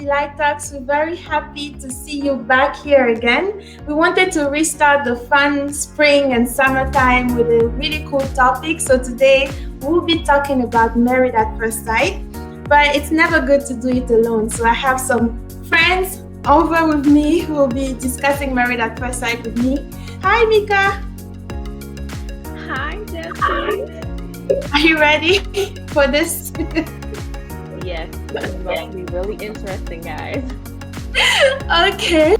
Light Talks. We're very happy to see you back here again. We wanted to restart the fun spring and summertime with a really cool topic. So today we'll be talking about married at first sight. But it's never good to do it alone. So I have some friends over with me who will be discussing married at first sight with me. Hi, Mika. Hi, Jesse. Are you ready for this? Yes, this is about to be really interesting, guys. Okay.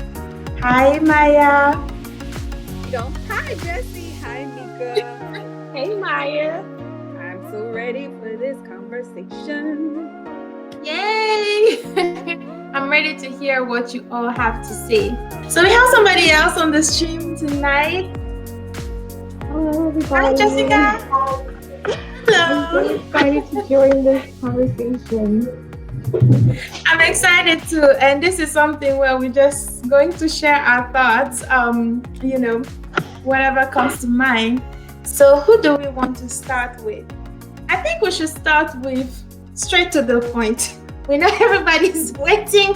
Hi, Maya. Hi, Jesse. Hi, Mika. Hey, Maya. I'm so ready for this conversation. Yay! I'm ready to hear what you all have to say. So we have somebody else on the stream tonight. Hello, Hi, everybody. Jessica. I'm so Hello. excited to join this conversation. I'm excited too, and this is something where we're just going to share our thoughts. Whatever comes to mind. So, who do we want to start with? I think we should start with straight to the point. We know everybody's waiting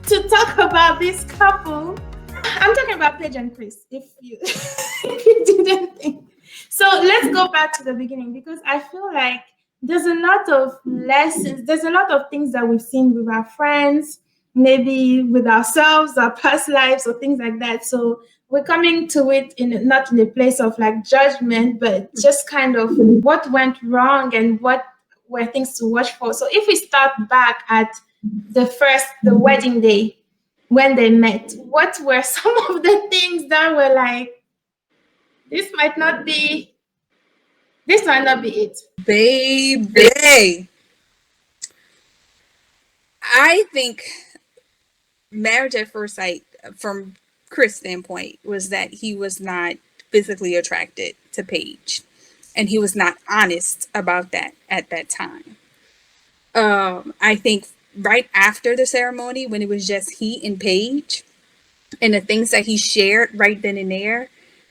to talk about this couple. I'm talking about Paige and Chris. If you if you didn't think. So let's go back to the beginning because I feel like there's a lot of lessons, there's a lot of things that we've seen with our friends, maybe with ourselves, our past lives, or things like that. So we're coming to it not in a place of like judgment, but just kind of what went wrong and what were things to watch for. So if we start back at the wedding day when they met, what were some of the things that were like, this might not be it? Baby. I think marriage at first sight, from Chris' standpoint, was that he was not physically attracted to Paige. And he was not honest about that at that time. I think right after the ceremony, when it was just he and Paige, and the things that he shared right then and there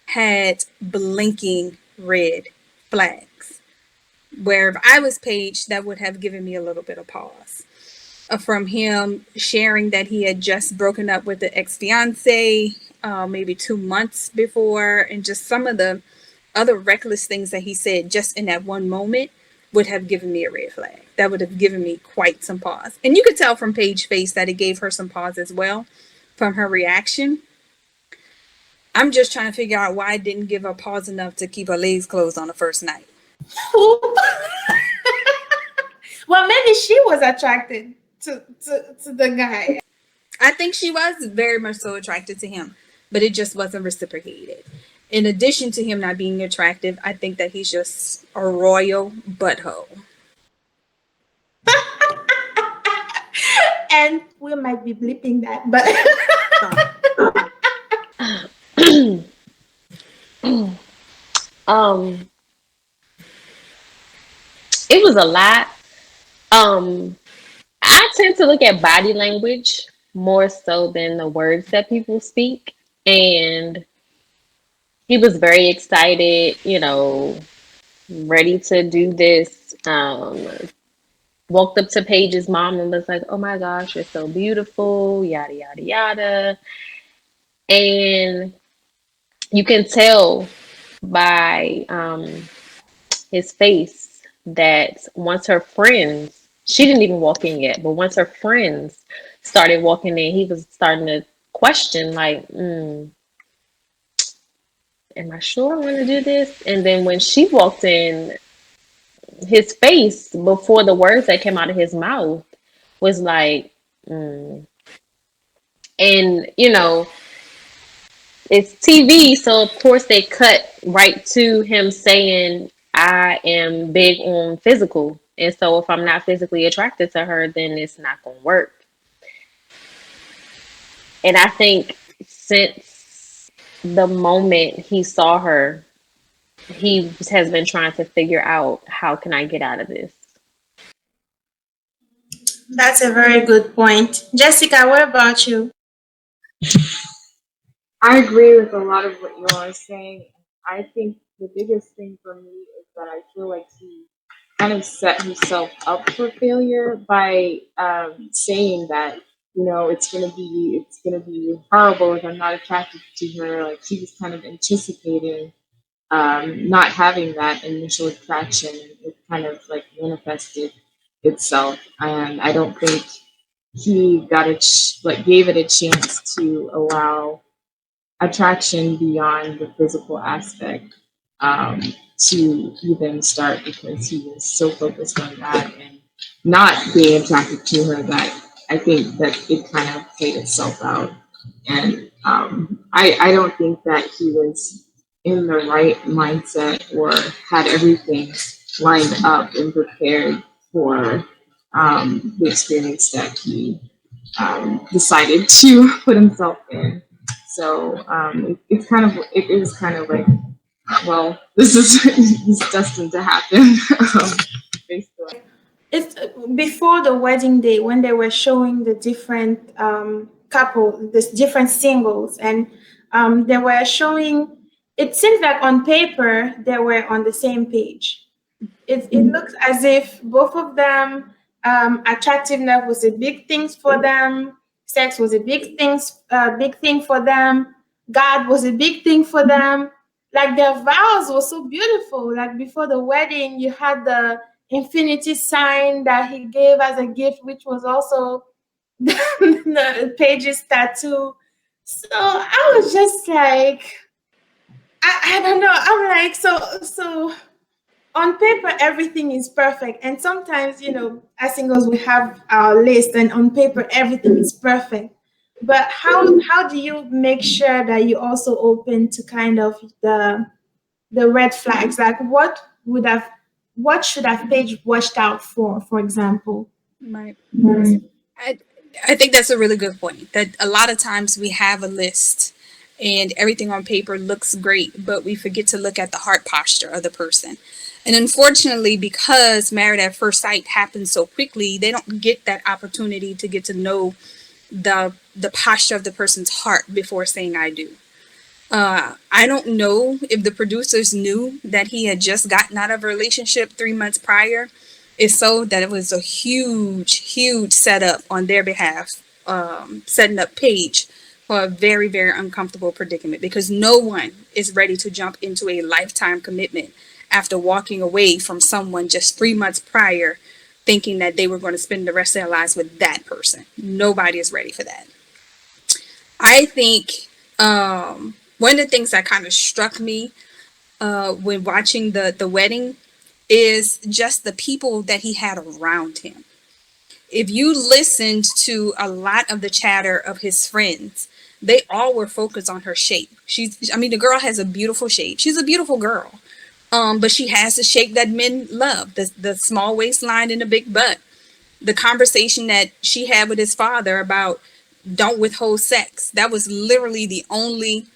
had blinking red flags. Where if I was Paige, that would have given me a little bit of pause. From him sharing that he had just broken up with the ex-fiance maybe 2 months before, and just some of the other reckless things that he said just in that one moment would have given me a red flag. That would have given me quite some pause. And you could tell from Paige's face that it gave her some pause as well from her reaction. I'm just trying to figure out why I didn't give her pause enough to keep her legs closed on the first night. Well, maybe she was attracted to the guy. I think she was very much so attracted to him, but it just wasn't reciprocated. In addition to him not being attractive, I think that he's just a royal butthole. And we might be bleeping that, but It was a lot. I tend to look at body language more so than the words that people speak. And he was very excited, ready to do this. Walked up to Paige's mom and was like, "Oh my gosh, you're so beautiful, yada, yada, yada." And you can tell by his face that once her friends, she didn't even walk in yet, but once her friends started walking in, he was starting to question, like, am I sure I want to do this? And then when she walked in, his face before the words that came out of his mouth was like, and it's TV, so of course they cut right to him saying, "I am big on physical, and so if I'm not physically attracted to her, then it's not gonna work." And I think since the moment he saw her, he has been trying to figure out, how can I get out of this? that's a very good point. Jessica, what about you? I agree with a lot of what you are saying. I think the biggest thing for me is that I feel like he kind of set herself up for failure by saying that it's gonna be horrible if I'm not attracted to her. Like she was kind of anticipating not having that initial attraction. It kind of like manifested itself, and I don't think he gave it a chance to allow attraction beyond the physical aspect um, to even start because he was so focused on that and not being attracted to her that I think that it kind of played itself out. And I don't think that he was in the right mindset or had everything lined up and prepared for the experience that he decided to put himself in. So it was kind of like, well, this is this is destined to happen. Based on It's before the wedding day when they were showing the different this different singles, and they were showing. It seems like on paper they were on the same page. It looks as if both of them, attractiveness was a big thing for them, sex was a big thing for them, God was a big thing for them. Like their vows were so beautiful. Like before the wedding, you had the infinity sign that he gave as a gift, which was also the Paige's tattoo. So I was just like, I don't know. I'm like, so on paper everything is perfect, and sometimes, as singles we have our list, and on paper everything is perfect, but how do you make sure that you also open to kind of the red flags, like what should have Paige watched out for example? Right. Right. I, I think that's a really good point. That a lot of times we have a list and everything on paper looks great, but we forget to look at the heart posture of the person. And unfortunately, because married at first sight happens so quickly, they don't get that opportunity to get to know the posture of the person's heart before saying I do. I don't know if the producers knew that he had just gotten out of a relationship 3 months prior. It's so that it was a huge, huge setup on their behalf, setting up Paige for a very, very uncomfortable predicament because no one is ready to jump into a lifetime commitment after walking away from someone just 3 months prior, thinking that they were going to spend the rest of their lives with that person. Nobody is ready for that. I think one of the things that kind of struck me when watching the wedding is just the people that he had around him. If you listened to a lot of the chatter of his friends, they all were focused on her shape. I mean, the girl has a beautiful shape. She's a beautiful girl. But she has the shape that men love, the small waistline and the big butt. The conversation that she had with his father about don't withhold sex. That was literally the only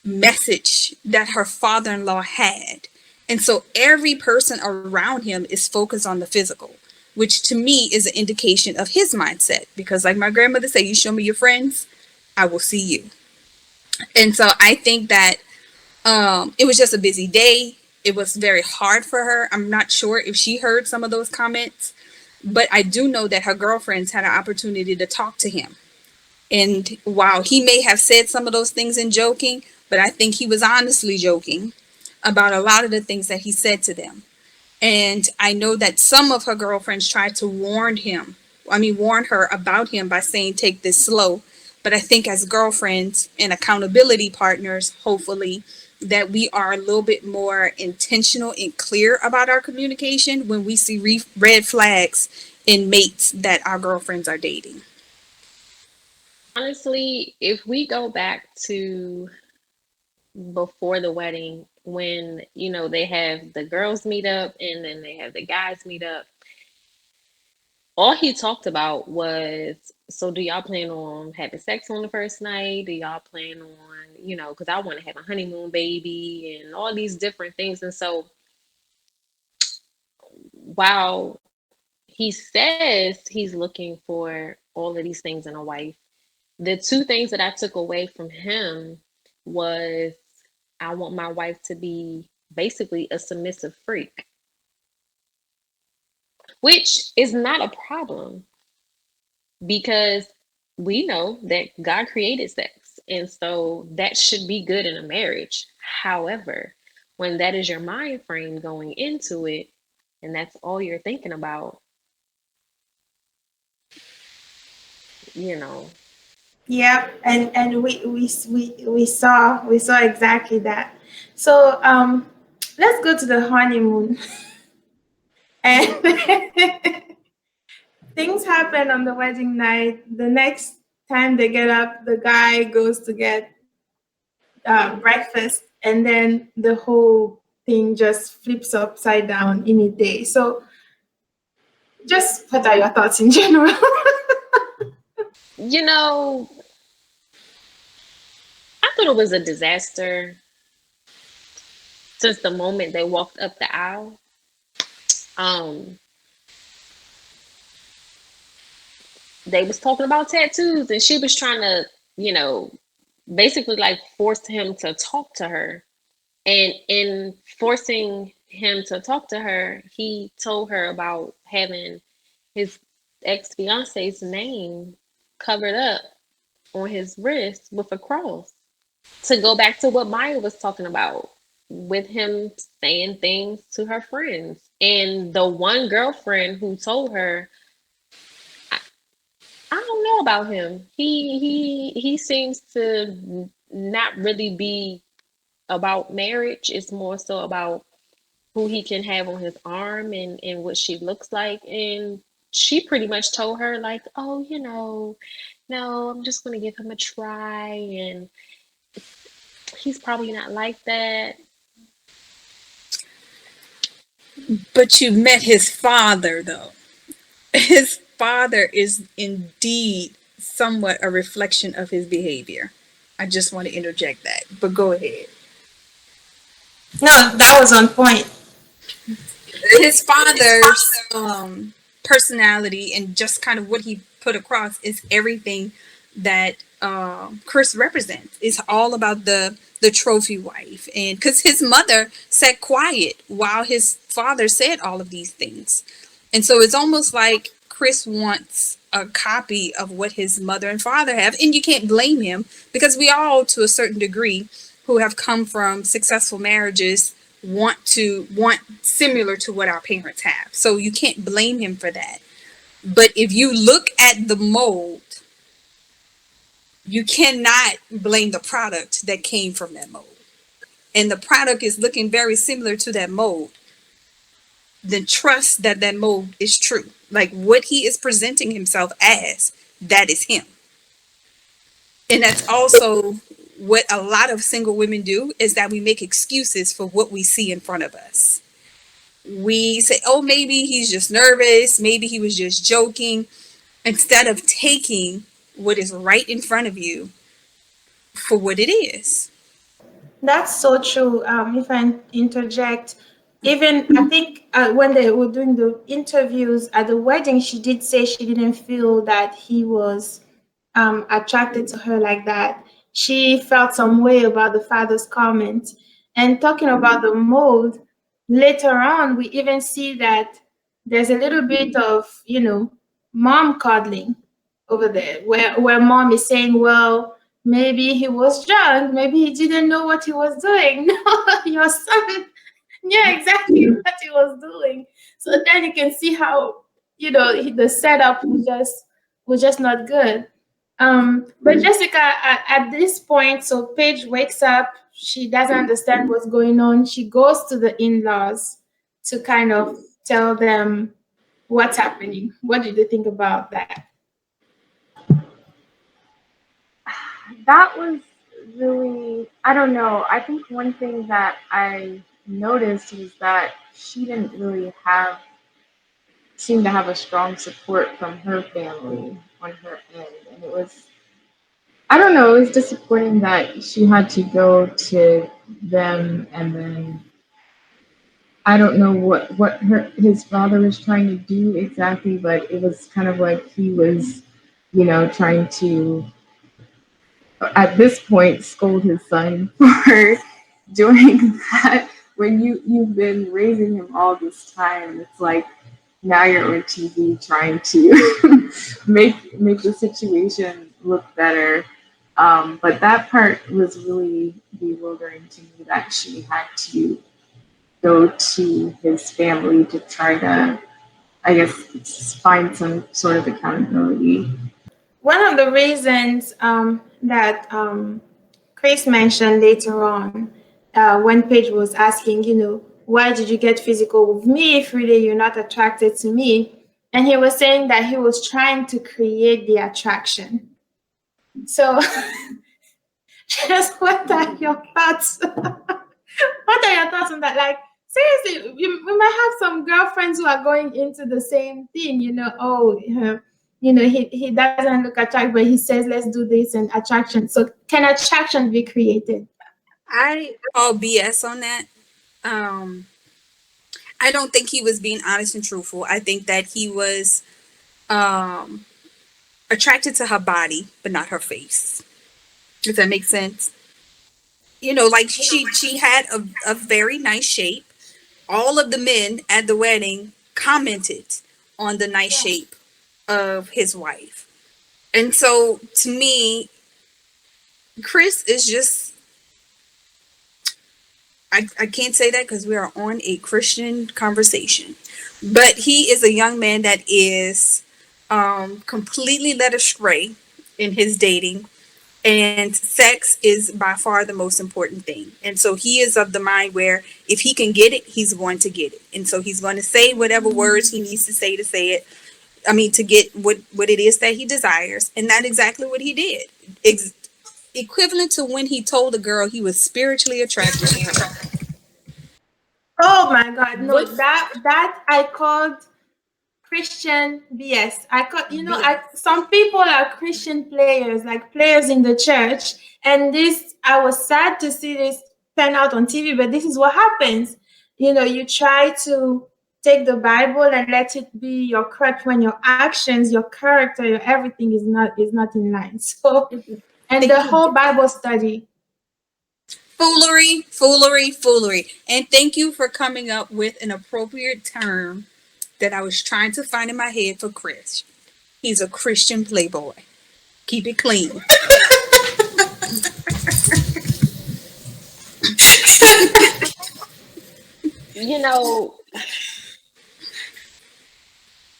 message that her father-in-law had. And so every person around him is focused on the physical, which to me is an indication of his mindset. Because like my grandmother said, you show me your friends, I will see you. And so I think that it was just a busy day. It was very hard for her. I'm not sure if she heard some of those comments, but I do know that her girlfriends had an opportunity to talk to him. And while he may have said some of those things in joking, but I think he was honestly joking about a lot of the things that he said to them. And I know that some of her girlfriends tried to warn her about him by saying, take this slow. But I think as girlfriends and accountability partners, hopefully, that we are a little bit more intentional and clear about our communication when we see red flags in mates that our girlfriends are dating. Honestly, if we go back to before the wedding, when they have the girls meet up and then they have the guys meet up, all he talked about was, so do y'all plan on having sex on the first night? Do y'all plan on, because I want to have a honeymoon baby and all these different things. And so while he says he's looking for all of these things in a wife, the two things that I took away from him was, I want my wife to be basically a submissive freak. which is not a problem because we know that God created sex, and so that should be good in a marriage. However, when that is your mind frame going into it, and that's all you're thinking about, you know, Yep, and we saw exactly that. So let's go to the honeymoon. And things happen on the wedding night. The next time they get up, the guy goes to get breakfast, and then the whole thing just flips upside down in a day. So just what are your thoughts in general? you know, I thought it was a disaster since the moment they walked up the aisle. Um, they was talking about tattoos, and she was trying to, you know, basically like force him to talk to her. And in forcing him to talk to her, he told her about having his ex fiance's name covered up on his wrist with a cross. To go back to what Maya was talking about, with him saying things to her friends. And the one girlfriend who told her, I, I don't know about him. He seems to not really be about marriage. It's more so about who he can have on his arm and what she looks like. And she pretty much told her, like, oh, no, I'm just gonna give him a try, and he's probably not like that. But you met his father, though. His father is indeed somewhat a reflection of his behavior. I just want to interject that, but go ahead. No, that was on point. His father's personality and just kind of what he put across is everything that Chris represents. It's all about the trophy wife, and because his mother sat quiet while his father said all of these things, and so it's almost like Chris wants a copy of what his mother and father have, and you can't blame him because we all, to a certain degree, who have come from successful marriages want similar to what our parents have. So you can't blame him for that. But if you look at the mold, you cannot blame the product that came from that mold. And the product is looking very similar to that mold. Then trust that that mold is true. Like what he is presenting himself as, that is him. And that's also what a lot of single women do, is that we make excuses for what we see in front of us. We say, oh, maybe he's just nervous, maybe he was just joking, instead of taking what is right in front of you for what it is. That's so true. If I interject, even I think when they were doing the interviews at the wedding, she did say she didn't feel that he was attracted to her like that. She felt some way about the father's comment. And talking about the mold, later on, we even see that there's a little bit of, mom coddling over there, where mom is saying, well, maybe he was drunk, maybe he didn't know what he was doing. No, your son knew exactly what he was doing. So then you can see how, the setup was just not good. But Jessica, at this point, so Paige wakes up. She doesn't understand what's going on. She goes to the in-laws to kind of tell them what's happening. What did you think about that? That was really, I don't know. I think one thing that I noticed was that she didn't really seem to have a strong support from her family on her end. And it was, I don't know, it was disappointing that she had to go to them, and then I don't know what his father was trying to do exactly, but it was kind of like he was, trying to at this point scold his son for doing that when you've been raising him all this time. It's like now you're on TV trying to make the situation look better. But that part was really bewildering to me that she had to go to his family to try to, I guess, find some sort of accountability. One of the reasons that Chris mentioned later on, when Paige was asking, why did you get physical with me if really you're not attracted to me? And he was saying that he was trying to create the attraction. So, just what are your thoughts? What are your thoughts on that? Like, seriously, we might have some girlfriends who are going into the same thing, oh, he doesn't look attractive, but he says, let's do this, and attraction. So, can attraction be created? I call BS on that. Um, I don't think he was being honest and truthful. I think that he was um, attracted to her body, but not her face. Does that make sense? Like she had a very nice shape. All of the men at the wedding commented on the nice Yeah. shape of his wife. And so to me, Chris is just, I can't say that because we are on a Christian conversation, but he is a young man that is completely led astray in his dating, and sex is by far the most important thing. And so he is of the mind where if he can get it, he's going to get it. And so he's going to say whatever words he needs to say it. I mean, to get what it is that he desires. And that's exactly what he did. Equivalent to when he told the girl he was spiritually attracted to her. Oh my God, no, What that I called Christian BS. I call, BS? some people are Christian players, like players in the church, and this I was sad to see this turn out on TV, but this is what happens. You try to take the Bible and let it be your crutch when your actions, your character, your everything is not in line. So, and Thank the you. whole Bible study. Foolery, foolery, foolery. And thank you for coming up with an appropriate term that I was trying to find in my head for Chris. He's a Christian playboy. Keep it clean. You know,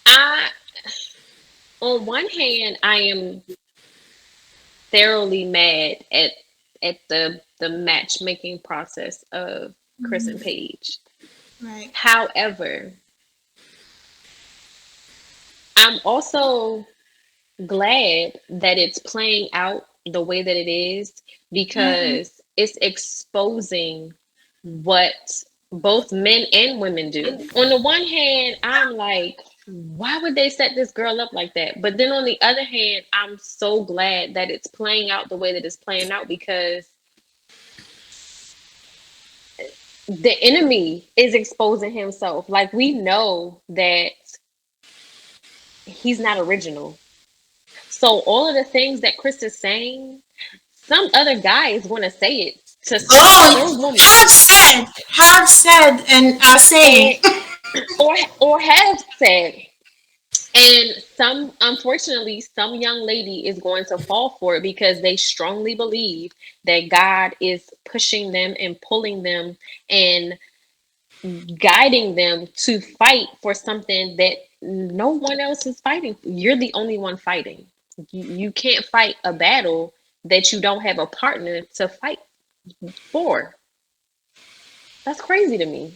I on one hand, I am thoroughly mad at the matchmaking process of Chris and Paige. Right. However, I'm also glad that it's playing out the way that it is because it's exposing what both men and women do. On the one hand, I'm like, why would they set this girl up like that? But then on the other hand, I'm so glad that it's playing out the way that it's playing out because the enemy is exposing himself. Like we know that he's not original. So all of the things that Chris is saying, some other guy is going to say it to some Oh, woman, have said, and are or saying. or have said, and some unfortunately some young lady is going to fall for it because they strongly believe that God is pushing them and pulling them and guiding them to fight for something that no one else is fighting. You're the only one fighting. You can't fight a battle that you don't have a partner to fight for. That's crazy to me.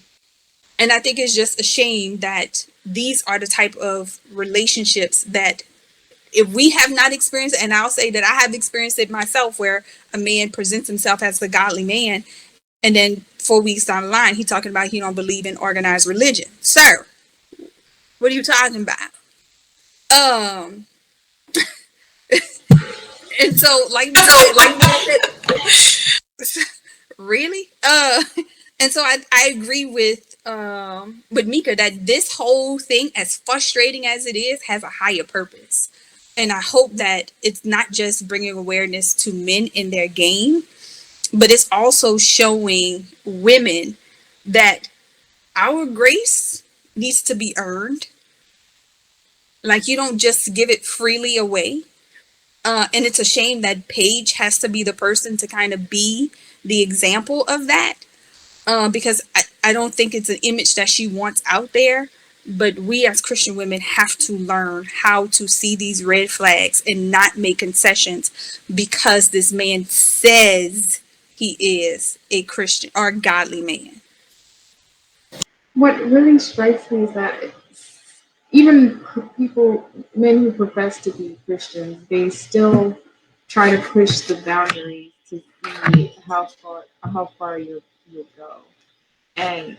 And I think it's just a shame that these are the type of relationships that if we have not experienced, and I'll say that I have experienced it myself, where a man presents himself as the godly man, and then 4 weeks down the line, he talking about he don't believe in organized religion. Sir, what are you talking about? Um, and so like Mika said, really? And so I agree with Mika that this whole thing, as frustrating as it is, has a higher purpose. And I hope that it's not just bringing awareness to men in their game, but it's also showing women that our grace needs to be earned. Like, you don't just give it freely away. And it's a shame that Paige has to be the person to kind of be the example of that. Because I don't think it's an image that she wants out there. But we as Christian women have to learn how to see these red flags and not make concessions because this man says he is a Christian or a godly man. What really strikes me is that even people, men who profess to be Christians, they still try to push the boundaries to see how far you'll go. And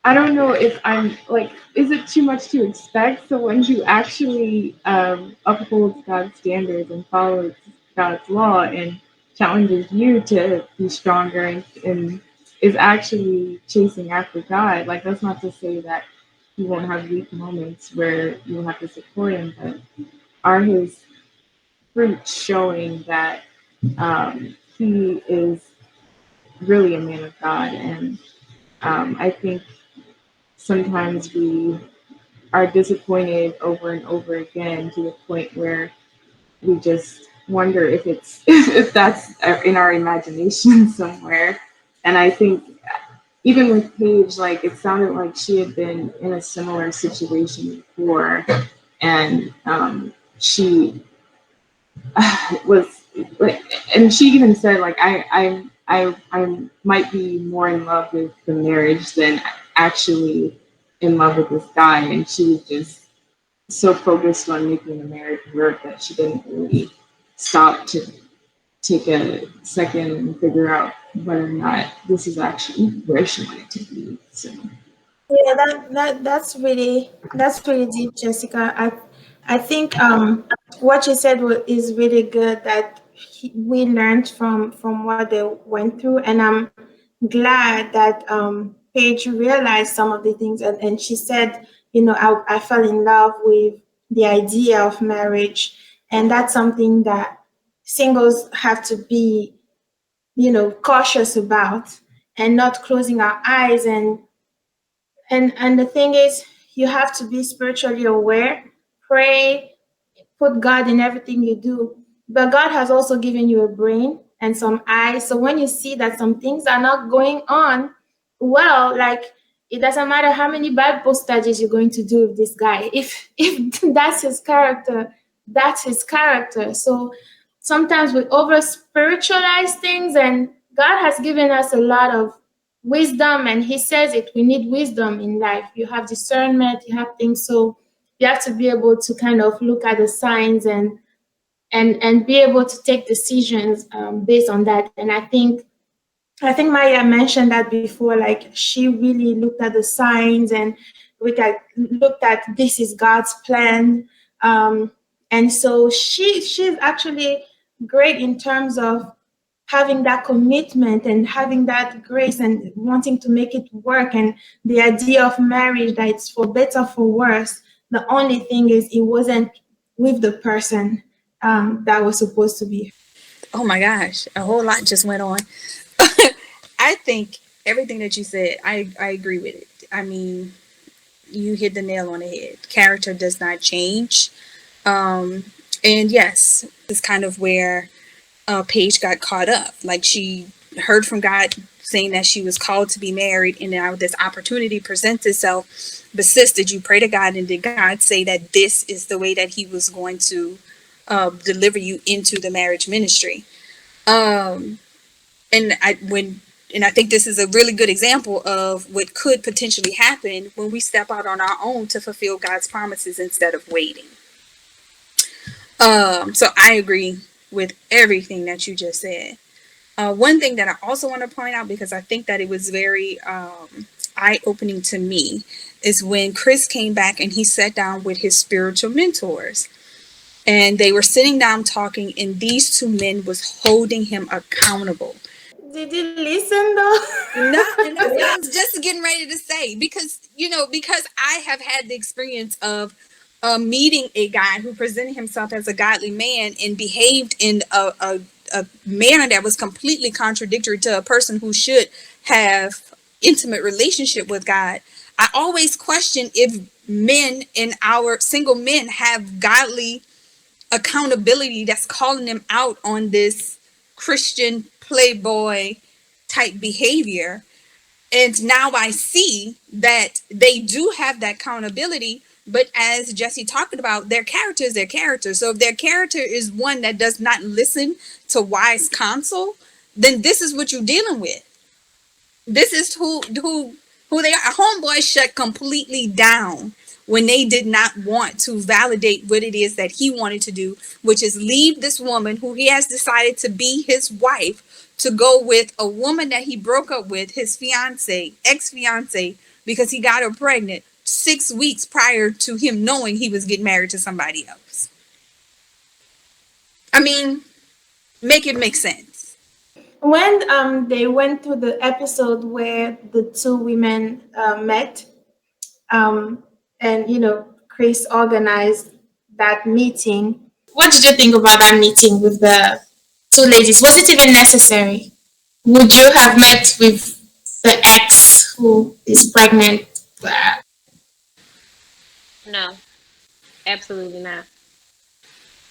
I don't know if I'm like, is it too much to expect someone who actually upholds God's standards and follows God's law and challenges you to be stronger and is actually chasing after God? Like, that's not to say that he won't have weak moments where you'll have to support him, but are his fruits showing that he is really a man of God? And I think sometimes we are disappointed over and over again to the point where we just wonder if it's if that's in our imagination somewhere. And I think even with Paige, like it sounded like she had been in a similar situation before, and she was like, and she even said like I might be more in love with the marriage than actually in love with this guy, and she was just so focused on making the marriage work that she didn't really stop to take a second and figure out whether or not this is actually where she wanted to be. So Yeah, that's really deep, Jessica. I think what you said is really good. That we learned from what they went through, and I'm glad that Paige realized some of the things, and she said, I fell in love with the idea of marriage, and that's something that singles have to be, cautious about, and not closing our eyes. And the thing is, you have to be spiritually aware, pray, put God in everything you do. But God has also given you a brain and some eyes. So when you see that some things are not going on well, like it doesn't matter how many Bible studies you're going to do with this guy. If that's his character, that's his character. So sometimes we over spiritualize things, and God has given us a lot of wisdom, and he says it, we need wisdom in life. You have discernment, you have things. So you have to be able to kind of look at the signs, and be able to take decisions based on that. And I think Maya mentioned that before. Like she really looked at the signs, and looked at this is God's plan. And so she's actually great in terms of having that commitment and having that grace and wanting to make it work, and the idea of marriage, that it's for better for worse. The only thing is it wasn't with the person that was supposed to be. Oh my gosh, a whole lot just went on. I think everything that you said, I agree with it. I mean, you hit the nail on the head. Character does not change. Um, and yes, this is kind of where Paige got caught up. Like she heard from God saying that she was called to be married, and now this opportunity presents itself. But sis, did you pray to God, and did God say that this is the way that He was going to deliver you into the marriage ministry? Um, and I think this is a really good example of what could potentially happen when we step out on our own to fulfill God's promises instead of waiting. So I agree with everything that you just said. One thing that I also want to point out, because I think that it was very eye-opening to me, is when Chris came back and he sat down with his spiritual mentors. And they were sitting down talking, and these two men was holding him accountable. Did you listen though? No, and that's what I was just getting ready to say, because I have had the experience of meeting a guy who presented himself as a godly man and behaved in a manner that was completely contradictory to a person who should have intimate relationship with God. I always question if men in our single men have godly accountability that's calling them out on this Christian playboy type behavior. And now I see that they do have that accountability. But as Jesse talked about, their character is their character. So if their character is one that does not listen to wise counsel, then this is what you're dealing with. This is who they are. Homeboy shut completely down when they did not want to validate what it is that he wanted to do, which is leave this woman who he has decided to be his wife to go with a woman that he broke up with, his fiance, ex-fiance, because he got her pregnant 6 weeks prior to him knowing he was getting married to somebody else. I mean, make it make sense. When they went through the episode where the two women met, um, and Chris organized that meeting. What did you think about that meeting with the two ladies? Was it even necessary? Would you have met with the ex who is pregnant? No, absolutely not.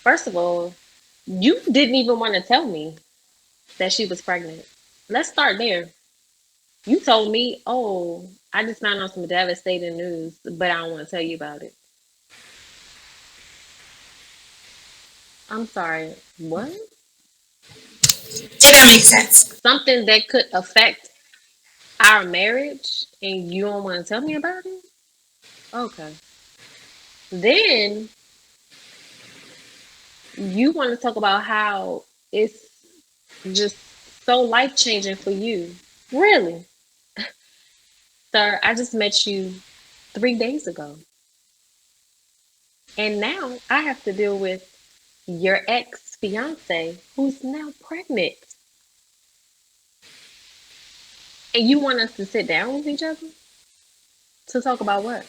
First of all, you didn't even want to tell me that she was pregnant. Let's start there. You told me, oh, I just found out some devastating news, but I don't want to tell you about it. I'm sorry, what? Did that make sense? Something that could affect our marriage and you don't want to tell me about it? Okay. Then you want to talk about how it's just so life changing for you. Really? Sir, I just met you 3 days ago. And now I have to deal with your ex fiance who's now pregnant. And you want us to sit down with each other to talk about what?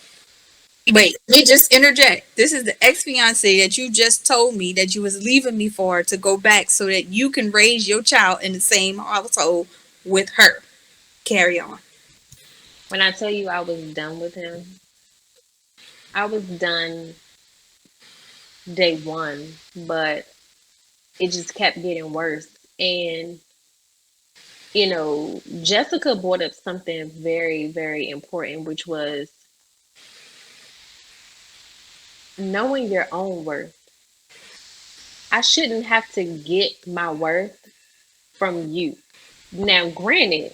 Wait, let me just interject. This is the ex-fiance that you just told me that you was leaving me for to go back so that you can raise your child in the same household with her. Carry on. When I tell you I was done with him, I was done day one, but it just kept getting worse. And, Jessica brought up something very, very important, which was knowing your own worth. I shouldn't have to get my worth from you. Now, granted,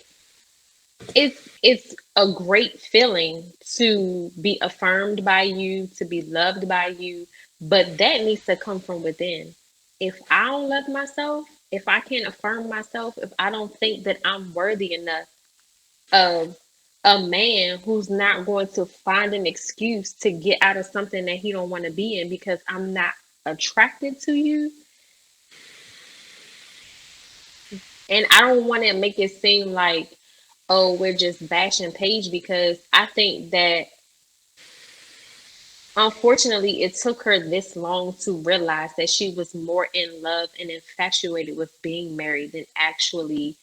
it's a great feeling to be affirmed by you, to be loved by you, but that needs to come from within. If I don't love myself, if I can't affirm myself, if I don't think that I'm worthy enough of a man who's not going to find an excuse to get out of something that he don't want to be in because I'm not attracted to you, and I don't want to make it seem like, oh, we're just bashing Paige, because I think that unfortunately it took her this long to realize that she was more in love and infatuated with being married than actually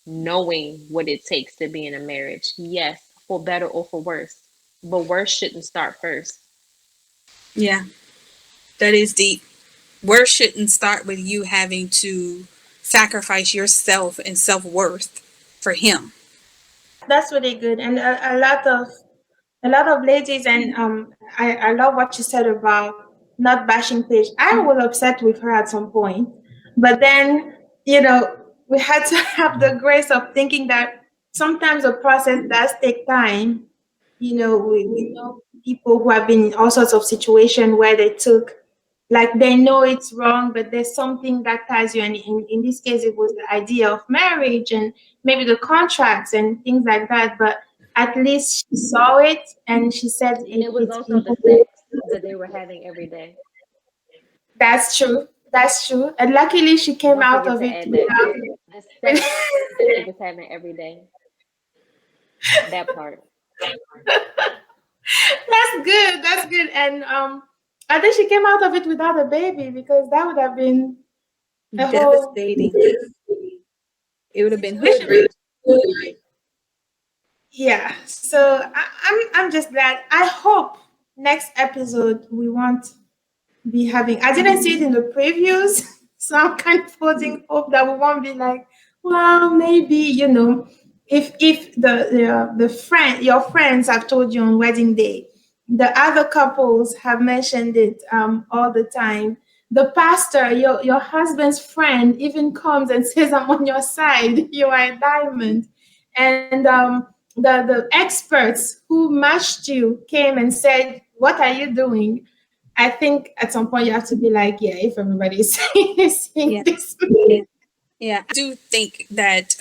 knowing what it takes to be in a marriage. Yes, for better or for worse. But worse shouldn't start first. Yeah, that is deep. Work shouldn't start with you having to sacrifice yourself and self-worth for him. That's really good, and a lot of ladies, and I love what you said about not bashing Paige. I was upset with her at some point, but then we had to have the grace of thinking that sometimes the process does take time. We know people who have been in all sorts of situations where they took, like, they know it's wrong, but there's something that ties you. And in this case, it was the idea of marriage and maybe the contracts and things like that. But at least she saw it and she said And it was it's also the important. sex that they were having every day. That's true. That's true. And luckily, she came Don't out forget of to it add that. without. The sex that they was having every day. That part. That's good. That's good. And I think she came out of it without a baby, because that would have been a whole Devastating. It would have been hood situation. rage. Yeah. So I'm just glad. I hope. next episode we want be having. I didn't see it in the previews, so I'm kind of holding hope that we won't be like, well, maybe if the friend your friends have told you on wedding day, the other couples have mentioned it all the time. The pastor, your husband's friend, even comes and says, "I'm on your side. You are a diamond," and the experts who matched you came and said, "What are you doing?" I think at some point you have to be like, yeah, if everybody's saying Yeah. this. Yeah, I do think that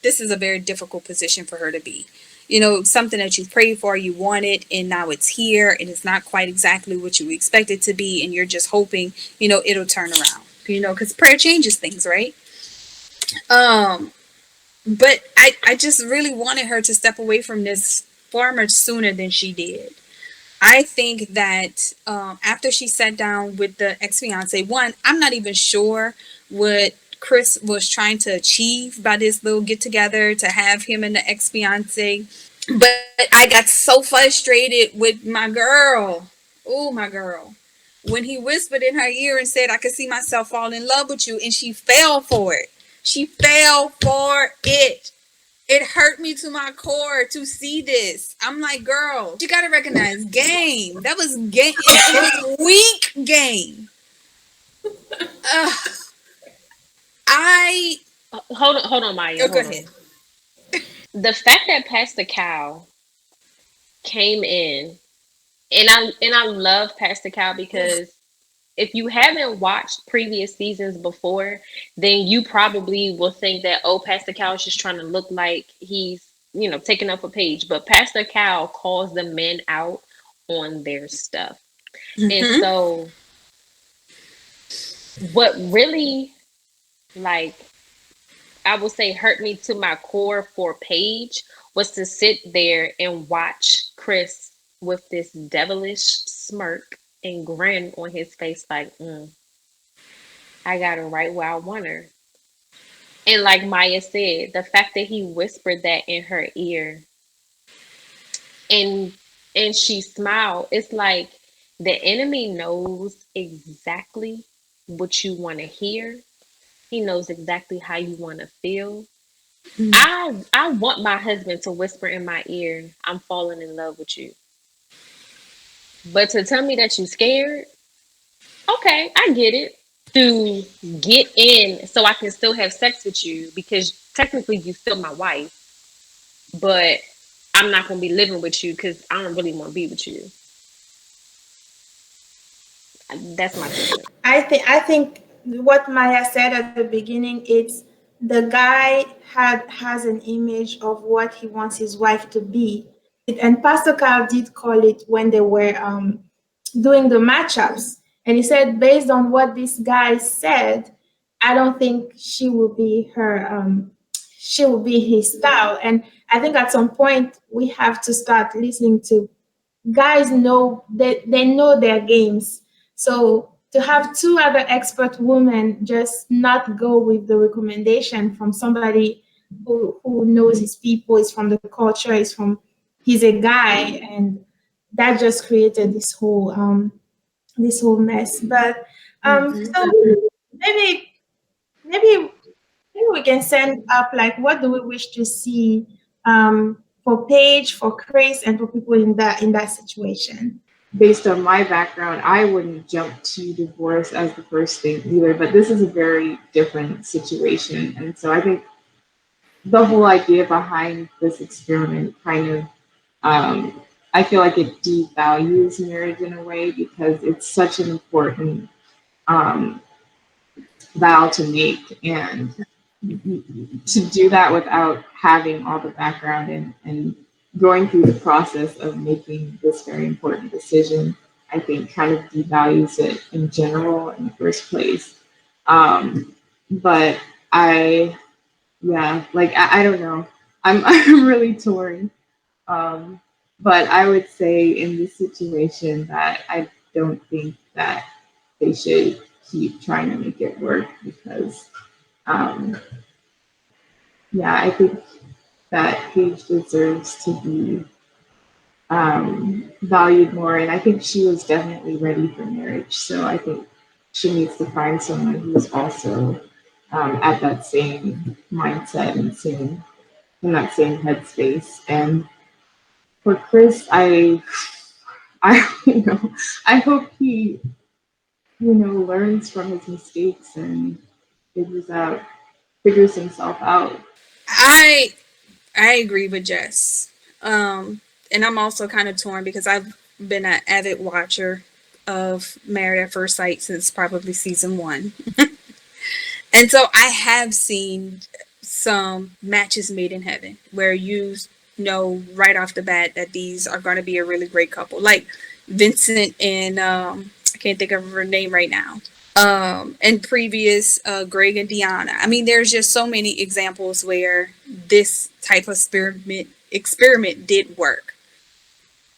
this is a very difficult position for her to be. You know, something that you prayed for, you wanted, and now it's here, and it's not quite exactly what you expect it to be, and you're just hoping, it'll turn around. Because prayer changes things, right? Um, but I just really wanted her to step away from this far much sooner than she did. I think that after she sat down with the ex fiance, one, I'm not even sure what Chris was trying to achieve by this little get together to have him and the ex fiance. But I got so frustrated with my girl. Oh, my girl. When he whispered in her ear and said, I could see myself fall in love with you, and she fell for it. She fell for it. It hurt me to my core to see this. I'm like, girl, you gotta recognize game. That was game. It was weak game. Ugh. I Hold on, Maya. oh, go Hold ahead. on. The fact that Pastor Cal came in, and I love Pastor Cal because if you haven't watched previous seasons before, then you probably will think that, oh, Pastor Cal is just trying to look like he's, taking up a page. But Pastor Cal calls the men out on their stuff. And Mm-hmm. so what really, like, I will say hurt me to my core for Paige was to sit there and watch Chris with this devilish smirk and grin on his face like, I got her right where I want her. And like Maya said, the fact that he whispered that in her ear and she smiled, it's like the enemy knows exactly what you want to hear. He knows exactly how you want to feel. I want my husband to whisper in my ear, I'm falling in love with you. But to tell me that you scared, okay, I get it. To get in so I can still have sex with you because technically you still my wife, but I'm not gonna be living with you because I don't really want to be with you. That's my 2 cents. I think what Maya said at the beginning, it's the guy has an image of what he wants his wife to be. And Pastor Carl did call it when they were doing the matchups. And he said, based on what this guy said, I don't think she will be his style. And I think at some point we have to start listening to guys know they know their games. So to have two other expert women just not go with the recommendation from somebody who knows his people, is from the culture, is from he's a guy, and that just created this whole mess. But Mm-hmm. so maybe maybe maybe we can send up like what do we wish to see for Paige, for Chris, and for people in that situation. Based on my background, I wouldn't jump to divorce as the first thing either, but this is a very different situation. And so I think the whole idea behind this experiment kind of, I feel like it devalues marriage in a way because it's such an important um, vow to make. And to do that without having all the background and going through the process of making this very important decision, I think kind of devalues it in general in the first place. But I, yeah, like I don't know. I'm really torn. Um, but I would say in this situation that I don't think that they should keep trying to make it work because um, yeah, I think that Paige deserves to be valued more. And I think she was definitely ready for marriage. So I think she needs to find someone who's also at that same mindset and same in that same headspace. And for Chris, I I hope he learns from his mistakes and figures himself out. I I agree with Jess. And I'm also kind of torn because I've been an avid watcher of Married at First Sight since probably season one. And so I have seen some matches made in heaven where you know right off the bat that these are going to be a really great couple. Like Vincent and I can't think of her name right now. And previous Greg and Deanna. I mean, there's just so many examples where this type of experiment did work.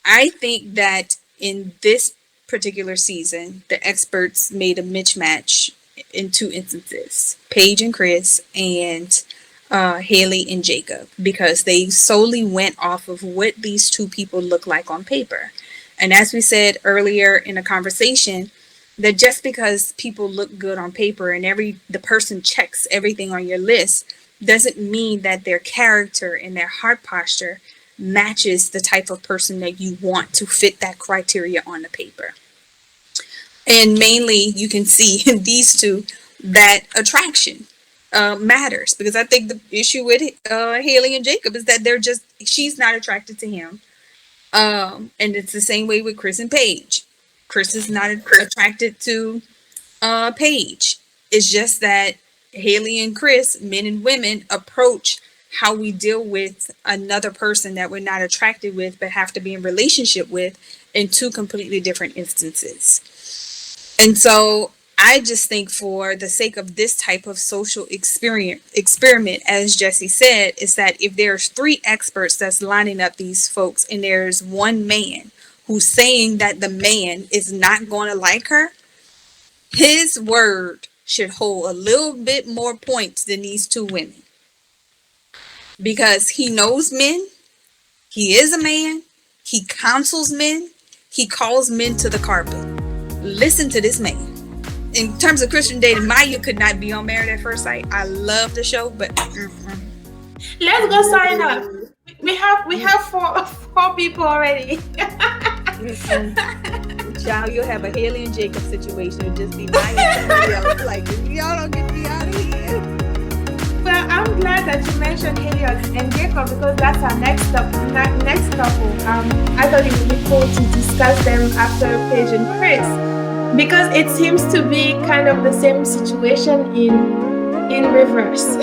I think that in this particular season, the experts made a mismatch in two instances: Paige and Chris, and Haley and Jacob, because they solely went off of what these two people look like on paper. And as we said earlier in the conversation, that just because people look good on paper and the person checks everything on your list doesn't mean that their character and their heart posture matches the type of person that you want to fit that criteria on the paper. And mainly you can see in these two that attraction matters, because I think the issue with Haley and Jacob is that she's not attracted to him. And it's the same way with Chris and Paige. Chris is not attracted to Paige. It's just that Haley and Chris, men and women, approach how we deal with another person that we're not attracted with but have to be in relationship with in two completely different instances. And so I just think for the sake of this type of social experiment, as Jesse said, is that if there's three experts that's lining up these folks and there's one man who's saying that the man is not going to like her, his word should hold a little bit more points than these two women. Because he knows men, he is a man, he counsels men, he calls men to the carpet. Listen to this man. In terms of Christian dating, Maya could not be on Married at First Sight. I love the show, but Let's go sign up. We have four people already. Child, you'll have a Haley and Jacob situation. It'll just be Maya and somebody else. Like, y'all don't get me out of here. Well, I'm glad that you mentioned Haley and Jacob, because that's our next couple. I thought it would be cool to discuss them after Paige and Chris, because it seems to be kind of the same situation in reverse.